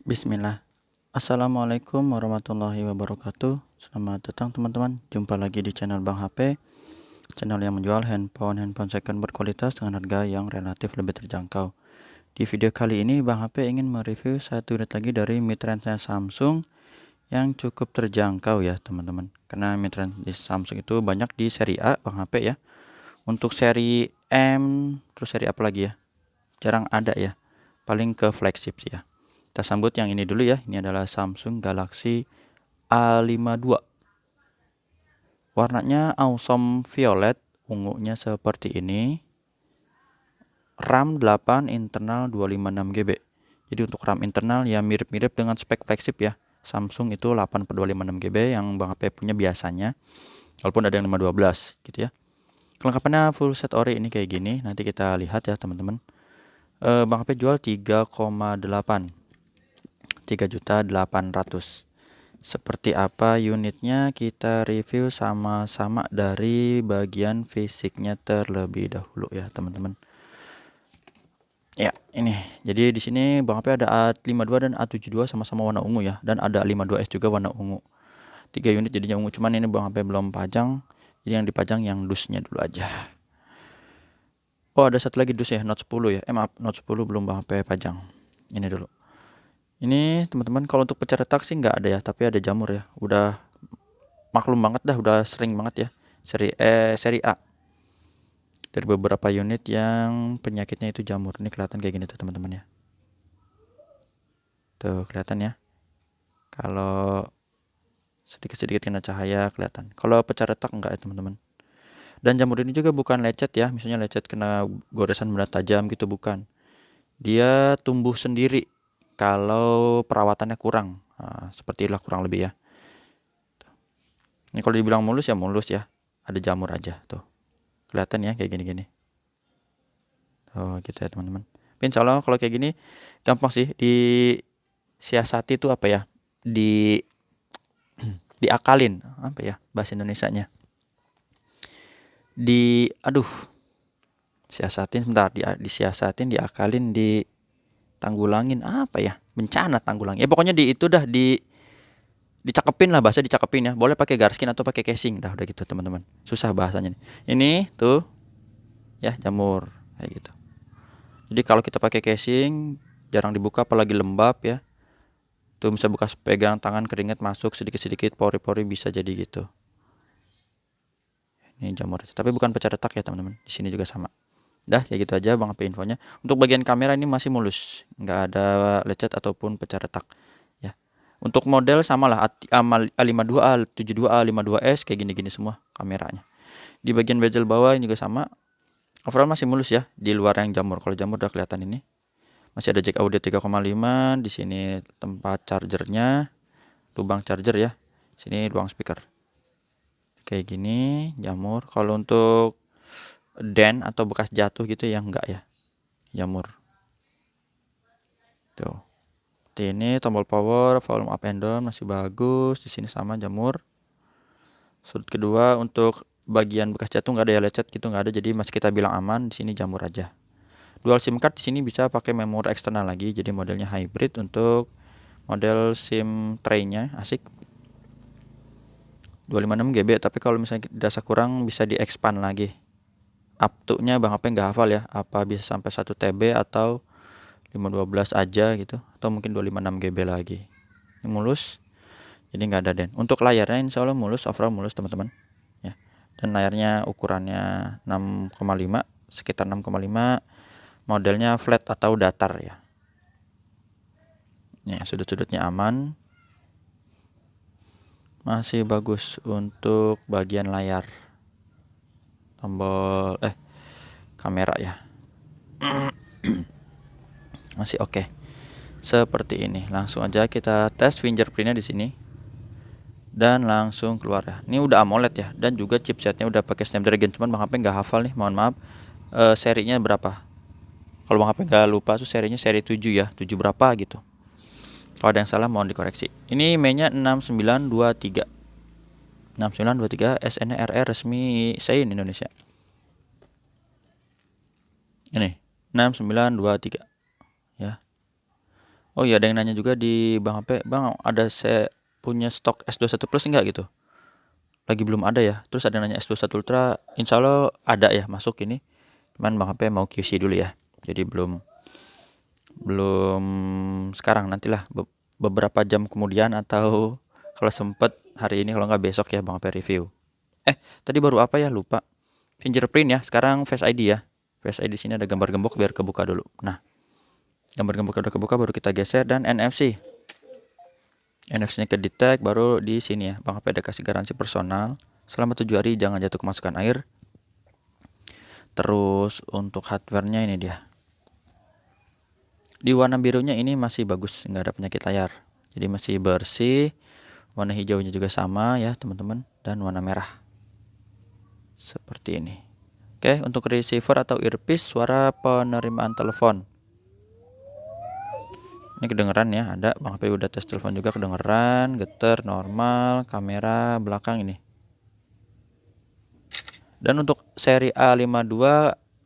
Bismillah. Assalamualaikum warahmatullahi wabarakatuh. Selamat datang teman-teman. Jumpa lagi di channel Bang HP, channel yang menjual handphone second berkualitas dengan harga yang relatif lebih terjangkau. Di video kali ini Bang HP ingin mereview satu unit lagi dari mid-range Samsung yang cukup terjangkau ya teman-teman. Karena mid-range di Samsung itu banyak di seri A Bang HP ya. Untuk seri M, terus seri apa lagi ya? Jarang ada ya. Paling ke flagship sih ya. Kita sambut yang ini dulu ya. Ini adalah Samsung Galaxy A52. Warnanya awesome violet, ungunya seperti ini. RAM 8, internal 256 GB. Jadi untuk RAM internal ya mirip-mirip dengan spek flagship ya. Samsung itu 8/256 GB yang Bang HP punya biasanya. Walaupun ada yang 512 gitu ya. Kelengkapannya full set ori ini kayak gini. Nanti kita lihat ya teman-teman. Bang HP jual 3,8. 3.800.000. Seperti apa unitnya kita review sama-sama dari bagian fisiknya terlebih dahulu ya teman-teman. Ya, ini. Jadi di sini Bang HP ada A52 dan A72 sama-sama warna ungu ya, dan ada 52S juga warna ungu. 3 unit jadinya ungu, cuman ini Bang HP belum pajang. Jadi yang dipajang yang dusnya dulu aja. Oh, ada satu lagi dus ya, Note 10 ya. Maaf, Note 10 belum Bang HP pajang. Ini dulu. Ini teman-teman kalau untuk pecah retak sih nggak ada ya, tapi ada jamur ya. Udah maklum banget dah, udah sering banget ya. Seri A. Dari beberapa unit yang penyakitnya itu jamur. Ini kelihatan kayak gini tuh teman-teman ya. Tuh kelihatan ya. Kalau sedikit-sedikit kena cahaya kelihatan. Kalau pecah retak enggak ya teman-teman. Dan jamur ini juga bukan lecet ya. Misalnya lecet kena goresan benda tajam gitu, bukan. Dia tumbuh sendiri kalau perawatannya kurang. Nah, seperti itulah kurang lebih ya. Ini kalau dibilang mulus ya mulus ya. Ada jamur aja tuh. Kelihatan ya kayak gini-gini. Oh gitu ya teman-teman. Insya Allah kalau kayak gini gampang sih disiasati tuh apa ya? Diakalin apa ya bahasa Indonesianya? Siasatin sebentar, disiasatin, diakalin, ditanggulangin apa ya? Bencana tanggulangin. Ya pokoknya di itu dah dicakepin lah, bahasa dicakepin ya. Boleh pakai garskin atau pakai casing, dah udah gitu teman-teman. Susah bahasanya nih. Ini tuh ya jamur kayak gitu. Jadi kalau kita pakai casing jarang dibuka apalagi lembab ya. Tuh bisa bekas pegang tangan, keringat masuk sedikit-sedikit, pori-pori bisa jadi gitu. Ini jamur, tapi bukan pecah retak ya teman-teman. Di sini juga sama. Dah ya gitu aja Bang HP infonya. Untuk bagian kamera ini masih mulus, nggak ada lecet ataupun pecah retak ya. Untuk model sama lah, A52, A72, A52S kayak gini-gini semua kameranya. Di bagian bezel bawah ini juga sama. Overall masih mulus ya, di luar yang jamur. Kalau jamur udah kelihatan ini. Masih ada jack audio 3,5, di sini tempat chargernya, lubang charger ya. Sini ruang speaker. Kayak gini, jamur. Kalau untuk dent atau bekas jatuh gitu ya enggak ya. Jamur. Tuh. Ini tombol power, volume up and down masih bagus. Di sini sama jamur. Sudut kedua untuk bagian bekas jatuh nggak ada ya, lecet gitu nggak ada, jadi masih kita bilang aman. Di sini jamur aja. Dual SIM card di sini bisa pakai memori eksternal lagi, jadi modelnya hybrid. Untuk model SIM tray-nya asik. 256 GB, tapi kalau misalnya dirasa kurang bisa di-expand lagi. Up to-nya Bang HP nggak hafal ya, apa bisa sampai 1 TB atau 512 aja gitu, atau mungkin 256 GB lagi. Ini mulus. Jadi nggak ada den. Untuk layarnya insya Allah mulus, overall mulus teman-teman ya. Dan layarnya ukurannya 6,5, sekitar 6,5, modelnya flat atau datar ya. Nih sudut-sudutnya aman, masih bagus. Untuk bagian layar, tombol kamera ya masih oke. Seperti ini. Langsung aja kita tes fingerprintnya di sini. Dan langsung keluar ya. Ini udah AMOLED ya, dan juga chipsetnya udah pakai Snapdragon. Cuman Bang HP nggak hafal nih, mohon maaf. Serinya berapa? Kalau Bang HP nggak lupa tuh serinya seri 7 ya, 7 berapa gitu. Kalau ada yang salah mohon dikoreksi. Ini mainnya 6923. 6923 SNRE resmi Sein Indonesia. Ini 6923 ya. Oh iya, ada yang nanya juga di Bang HP, Bang ada saya punya stok S21 Plus enggak gitu? Lagi belum ada ya. Terus ada yang nanya S21 Ultra, insya Allah ada ya masuk ini. Cuman Bang HP mau QC dulu ya. Jadi belum belum sekarang, nantilah beberapa jam kemudian atau kalau sempet hari ini, kalau nggak besok ya Bang HP review. Tadi baru apa ya, lupa. Fingerprint ya, sekarang Face ID ya. Face ID sini ada gambar gembok, biar kebuka dulu. Nah, gambar gembok udah kebuka, baru kita geser, dan NFC. NFC-nya ke detect, baru di sini ya. Bang HP ada kasih garansi personal selama 7 hari, jangan jatuh kemasukan air. Terus untuk hardware-nya ini dia. Di warna birunya ini masih bagus, nggak ada penyakit layar. Jadi masih bersih. Warna hijaunya juga sama ya teman-teman, dan warna merah. Seperti ini. Oke, untuk receiver atau earpiece, suara penerimaan telepon. Ini kedengeran ya, ada. Bang HP udah tes telepon juga, kedengeran, getar, normal, kamera belakang ini. Dan untuk seri A52,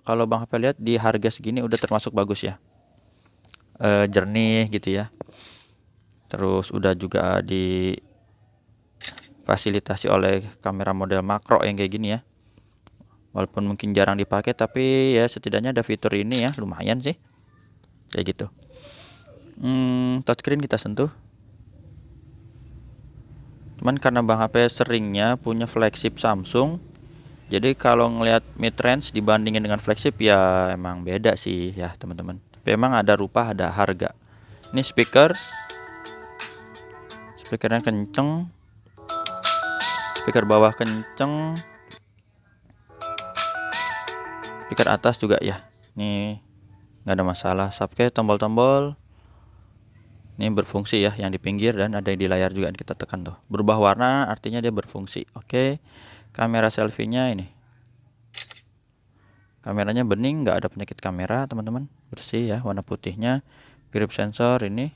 kalau Bang HP lihat di harga segini udah termasuk bagus ya. Jernih gitu ya. Terus udah juga difasilitasi oleh kamera model makro yang kayak gini ya. Walaupun mungkin jarang dipakai, tapi ya setidaknya ada fitur ini ya, lumayan sih. Kayak gitu. Touchscreen kita sentuh. Cuman karena Bang HP seringnya punya flagship Samsung, jadi kalau ngelihat mid range dibandingin dengan flagship ya emang beda sih ya teman-teman. Tapi emang ada rupa, ada harga. Ini speakernya kenceng, speaker bawah kenceng, speaker atas juga ya. Ini nggak ada masalah. Subwoofer, tombol-tombol ini berfungsi ya, yang di pinggir, dan ada di layar juga kita tekan tuh. Berubah warna artinya dia berfungsi. Oke. Kamera selfie-nya ini. Kameranya bening, nggak ada penyakit kamera teman-teman, bersih ya, warna putihnya. Grip sensor ini,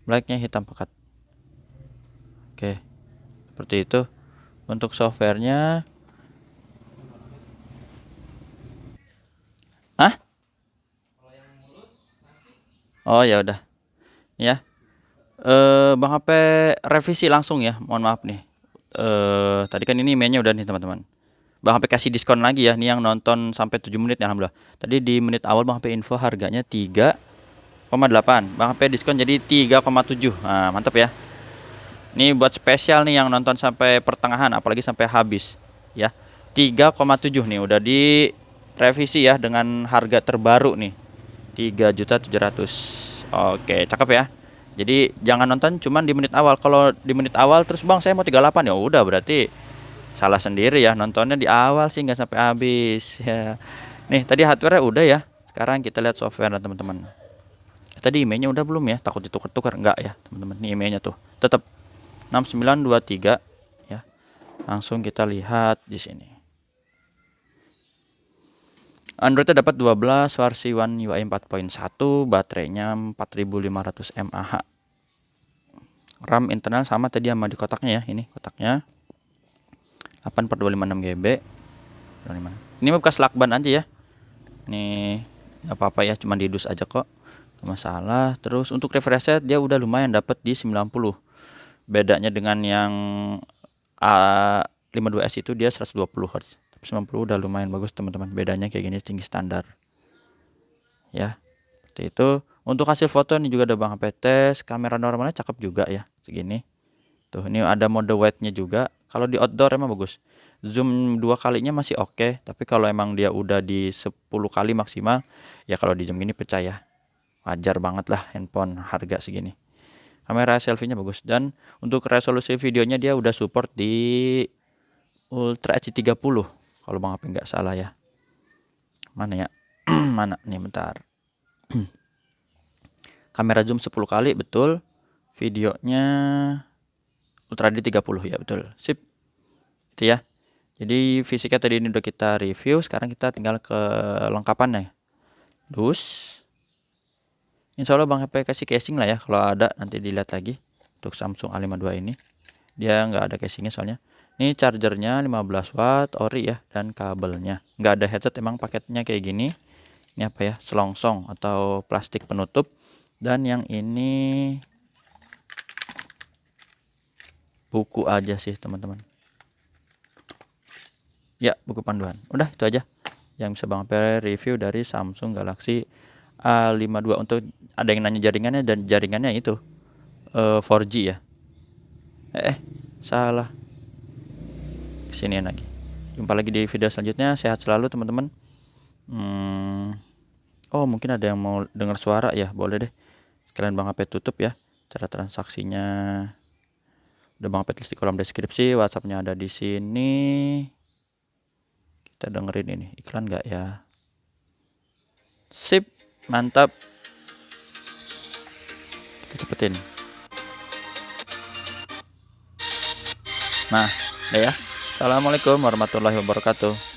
blacknya hitam pekat. Oke, seperti itu. Untuk softwarenya, oh ya udah ya. Bang HP revisi langsung ya, mohon maaf nih. Tadi kan ini emailnya udah nih teman-teman. Bang HP kasih diskon lagi ya, nih yang nonton sampai 7 menit ya, alhamdulillah. Tadi di menit awal Bang HP info harganya 3,8, Bang HP diskon jadi 3,7. Nah, mantap ya. Ini buat spesial nih yang nonton sampai pertengahan, apalagi sampai habis ya. 3,7 nih udah direvisi ya dengan harga terbaru nih. 3.700.000. Oke, cakep ya. Jadi jangan nonton cuman di menit awal. Kalau di menit awal terus Bang saya mau 38, ya udah berarti salah sendiri ya, nontonnya di awal sih nggak sampai habis ya. Nih tadi hardware udah ya. Sekarang kita lihat software teman-teman. Tadi emailnya udah belum ya? Takut ditukar-tukar enggak ya teman-teman? Nih emailnya tuh tetap 6923 ya. Langsung kita lihat di sini. Androidnya dapat 12, versi One UI 4.1, baterainya 4500 mAh. RAM internal sama tadi sama di kotaknya ya, ini kotaknya 8/256 GB. Ini bekas lakban aja ya. Ini nggak apa-apa ya, cuma diidus aja kok, gak masalah. Terus untuk refresh rate dia udah lumayan dapat di 90. Bedanya dengan yang A52s itu dia 120 Hz. 90 udah lumayan bagus teman-teman, bedanya kayak gini, tinggi standar ya, seperti itu. Untuk hasil foto ini juga ada Bang HP tes, kamera normalnya cakep juga ya, segini tuh. Ini ada mode wide-nya juga. Kalau di outdoor emang bagus, zoom 2 kalinya masih oke, tapi kalau emang dia udah di 10 kali maksimal ya, kalau di zoom gini pecah ya, wajar banget lah handphone harga segini. Kamera selfie-nya bagus, dan untuk resolusi videonya dia udah support di Ultra HD 30 kalau Bang HP nggak salah ya. Mana ya? Mana nih, bentar. Kamera zoom 10 kali betul. Videonya Ultra HD 30 ya, betul. Sip. Itu ya. Jadi fisiknya tadi ini udah kita review, sekarang kita tinggal ke lengkapannya. Dus. Insya Allah Bang HP kasih casing lah ya, kalau ada nanti dilihat lagi. Untuk Samsung A52 ini dia nggak ada casingnya soalnya. Ini chargernya 15 watt ori ya, dan kabelnya nggak ada headset, emang paketnya kayak gini. Ini apa ya, selongsong atau plastik penutup, Dan yang ini buku aja sih teman-teman. Ya, buku panduan. Udah itu aja yang bisa Bang Ape review dari Samsung Galaxy A52. Untuk ada yang nanya jaringannya, dan jaringannya itu 4G ya. Salah. Kesinian lagi. Jumpa lagi di video selanjutnya. Sehat selalu teman-teman. Oh, mungkin ada yang mau dengar suara ya, boleh deh. Sekalian Bang Ape tutup ya. Cara transaksinya udah Bang Ape tulis di kolom deskripsi. WhatsAppnya ada di sini. Kita dengerin ini iklan nggak ya? Sip, mantap. Kita cepetin. Nah, udah ya. Assalamualaikum warahmatullahi wabarakatuh.